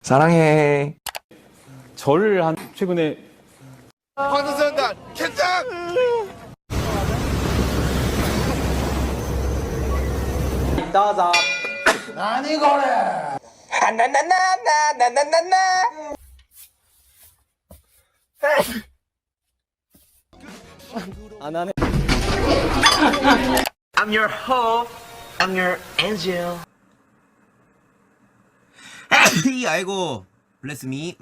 사랑해. 저를 한 최근에 방탄소년단 캔장! 따자. 나니 거래! 나나나나나나나나. 안 하네. I'm your hope. I'm your angel. 아이고, bless me.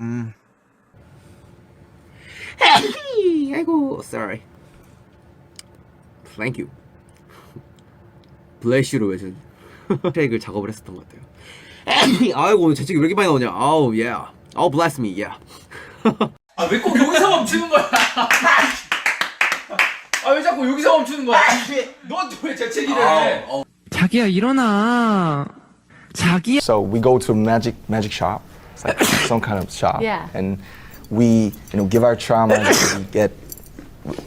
아이고, sorry. Thank you. bless you로 외준 트랙을 작업을 했었던 것 같아요. 아이고, 오늘 재채기 왜 이렇게 많이 나오냐? 아우, yeah. Oh, bless me, yeah. 아, 왜 꼭 여기서 멈추는 거야? 아, 왜 자꾸 여기서 멈추는 거야? 넌 왜 재채기를 해? 자기야 일어나. 자기야. So we go to magic shop. It's like some kind of shop. Yeah. And we, give our trauma.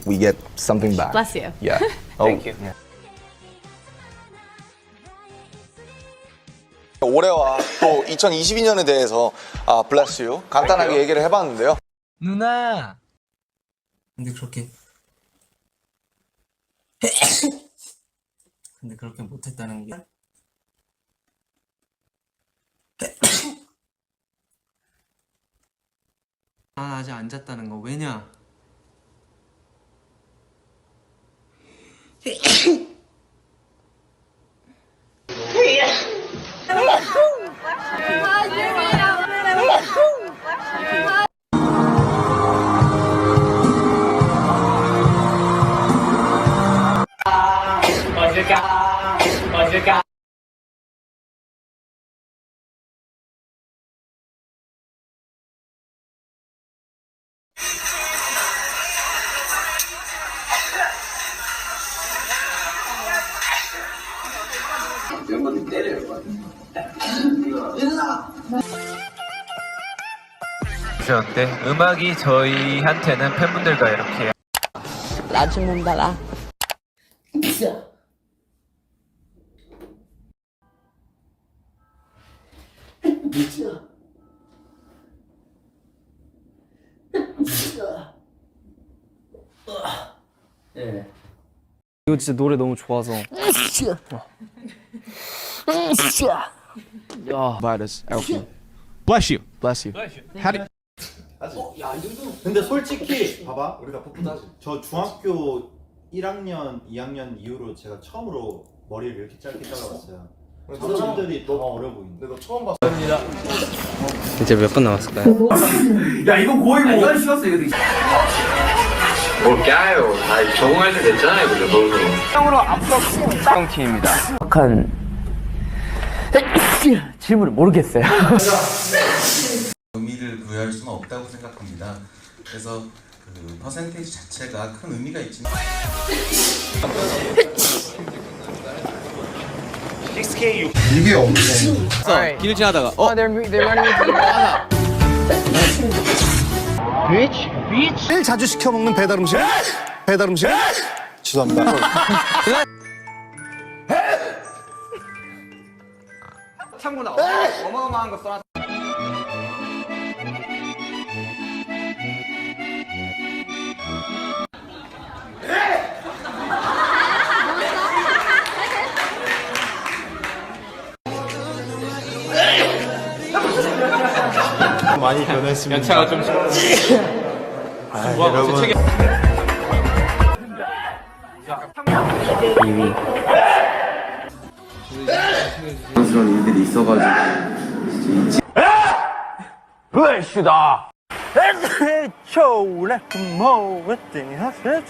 we get something back. Bless you. Yeah. Thank you. Yeah. 올해와 또 2022년에 대해서 bless you 간단하게 얘기를 해봤는데요. 누나. 근데 그렇게 못했다는 게 난 아직 안 잤다는 거 왜냐? 어때? 음악이 저희한테는 팬분들과 이렇게 나 죽는다라. 이거 진짜 노래 너무 좋아서. 야. Virus. Bless you. Bless you. 근데 솔직히 봐봐 우리가 풋풋하지 저 중학교 1학년 2학년 이후로 제가 처음으로 머리를 이렇게 짧게 잘라봤어요 사람들이 너무 어려 보이는데 너 처음 봤어 이제 몇 분 남았을까요? 야, 이거 거의 뭐 이건 식었어, 이거 뭘 까요? 아, 적응할 때 됐잖아요, 그죠? 너무 팀입니다. 약간 질문을 모르겠어요. 의미를 부여할 수는 없다고 생각합니다. 그래서 그 퍼센테이지 자체가 큰 의미가 있지만 이게 없네. 길을 지나다가 They're running. 제일 자주 시켜 먹는 배달 음식? 배달 음식? 죄송합니다. 참고나 어마어마한 거 써놨. 많이 변했습니다 연차가 좀 여러분 그런 일들이 있어가지고 블레시다. 초래 모웨팅 하세요.